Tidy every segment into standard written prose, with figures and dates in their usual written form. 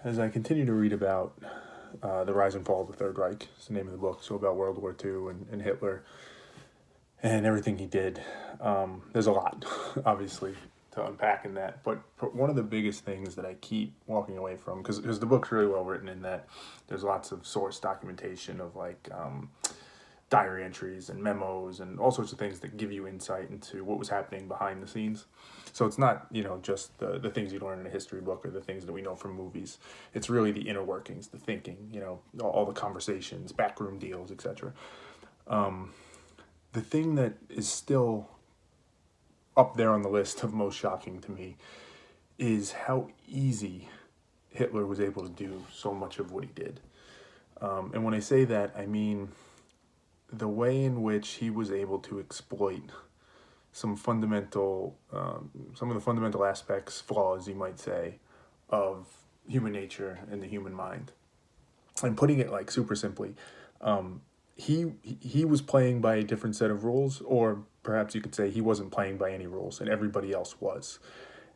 as I continue to read about the rise and fall of the Third Reich, is the name of the book, so about World War II and Hitler and everything he did, there's a lot, obviously, to unpack in that. But one of the biggest things that I keep walking away from, because the book's really well written in that there's lots of source documentation of diary entries and memos and all sorts of things that give you insight into what was happening behind the scenes. So it's not, just the things you learn in a history book or the things that we know from movies. It's really the inner workings, the thinking, all the conversations, backroom deals, etc. The thing that is still up there on the list of most shocking to me is how easy Hitler was able to do so much of what he did. And when I say that, I mean the way in which he was able to exploit some of the fundamental aspects, flaws, you might say, of human nature and the human mind. And putting it like super simply, he was playing by a different set of rules, or perhaps you could say he wasn't playing by any rules and everybody else was.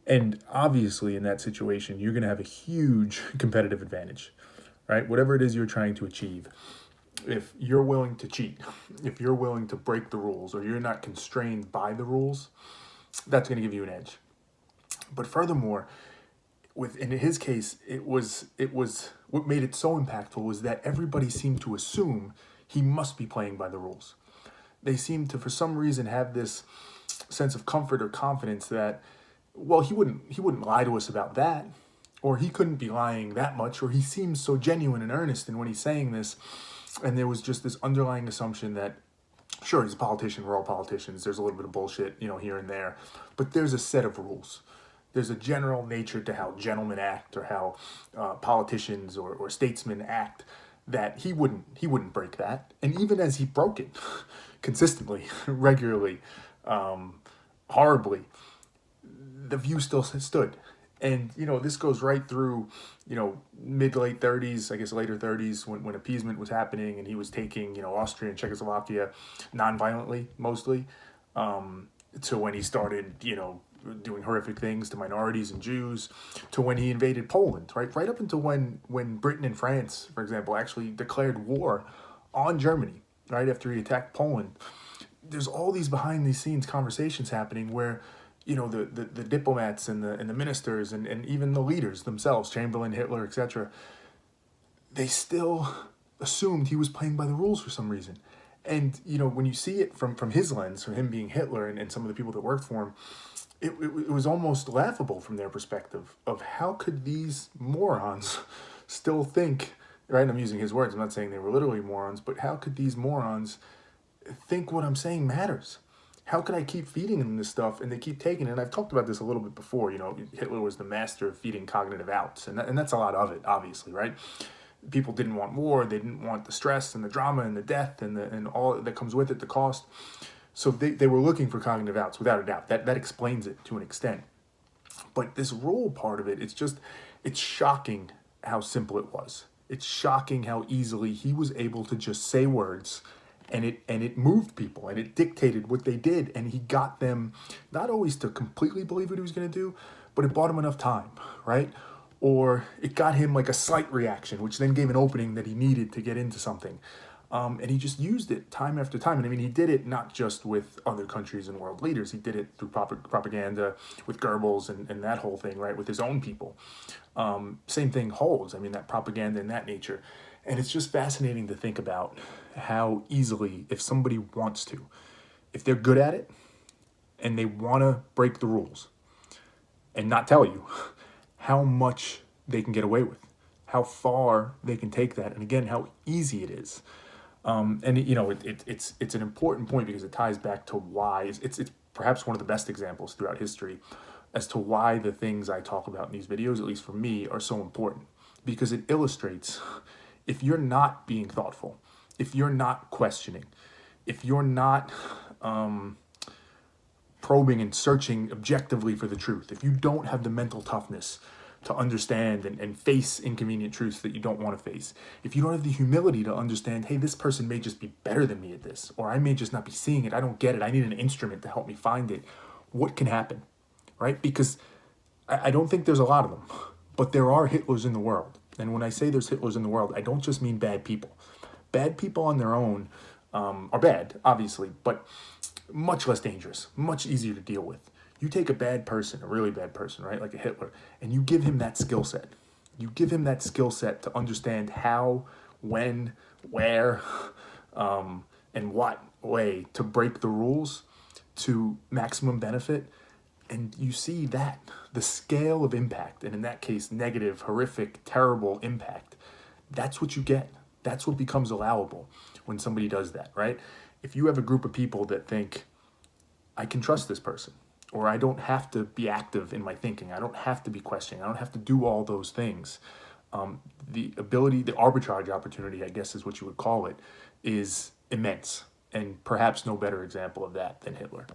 And obviously in that situation, you're going to have a huge competitive advantage, right? Whatever it is you're trying to achieve. If you're willing to cheat, if you're willing to break the rules, or you're not constrained by the rules, that's going to give you an edge. But furthermore, in his case, it was what made it so impactful was that everybody seemed to assume he must be playing by the rules. They seemed to, for some reason, have this sense of comfort or confidence that, well, he wouldn't lie to us about that, or he couldn't be lying that much, or he seems so genuine and earnest in when he's saying this. And there was just this underlying assumption that, sure, he's a politician, we're all politicians, there's a little bit of bullshit, here and there, but there's a set of rules. There's a general nature to how gentlemen act, or how politicians or statesmen act, that he wouldn't break that. And even as he broke it consistently, regularly, horribly, the view still stood. And, this goes right through, mid to late 30s, I guess later 30s, when appeasement was happening and he was taking, Austria and Czechoslovakia nonviolently, mostly, to when he started, doing horrific things to minorities and Jews, to when he invaded Poland, right up until when Britain and France, for example, actually declared war on Germany, right after he attacked Poland. There's all these behind the scenes conversations happening where, the diplomats and the ministers and even the leaders themselves, Chamberlain, Hitler, etc., they still assumed he was playing by the rules for some reason. And, when you see it from his lens, from him being Hitler and some of the people that worked for him, it was almost laughable from their perspective of how could these morons still think, right? I'm using his words, I'm not saying they were literally morons, but how could these morons think what I'm saying matters? How could I keep feeding them this stuff and they keep taking it? And I've talked about this a little bit before. Hitler was the master of feeding cognitive outs, and that's a lot of it, obviously, right? People didn't want war, they didn't want the stress and the drama and the death and all that comes with it, the cost. So they were looking for cognitive outs, without a doubt. That explains it to an extent. But this rule part of it, it's shocking how simple it was. It's shocking how easily he was able to just say words, and it moved people, and it dictated what they did, and he got them not always to completely believe what he was going to do, but it bought him enough time, right? Or it got him like a slight reaction, which then gave an opening that he needed to get into something. And he just used it time after time. And I mean, he did it not just with other countries and world leaders. He did it through propaganda with Goebbels and that whole thing, right, with his own people. Same thing holds. I mean, that propaganda and that nature. And it's just fascinating to think about how easily, if somebody wants to, if they're good at it and they want to break the rules and not tell you, how much they can get away with, how far they can take that, and again, how easy it is. It's an important point because it ties back to why it's perhaps one of the best examples throughout history as to why the things I talk about in these videos, at least for me, are so important, because it illustrates if you're not being thoughtful, if you're not questioning, if you're not probing and searching objectively for the truth, if you don't have the mental toughness to understand and face inconvenient truths that you don't want to face, if you don't have the humility to understand, hey, this person may just be better than me at this, or I may just not be seeing it, I don't get it, I need an instrument to help me find it, what can happen, right? Because I don't think there's a lot of them, but there are Hitlers in the world. And when I say there's Hitlers in the world, I don't just mean bad people. Bad people on their own are bad, obviously, but much less dangerous, much easier to deal with. You take a bad person, a really bad person, right, like a Hitler, and you give him that skill set. You give him that skill set to understand how, when, where, and what way to break the rules to maximum benefit. And you see that the scale of impact, and in that case, negative, horrific, terrible impact, that's what you get. That's what becomes allowable when somebody does that, right? If you have a group of people that think, I can trust this person, or I don't have to be active in my thinking, I don't have to be questioning, I don't have to do all those things. The ability, the arbitrage opportunity, I guess is what you would call it, is immense. And perhaps no better example of that than Hitler.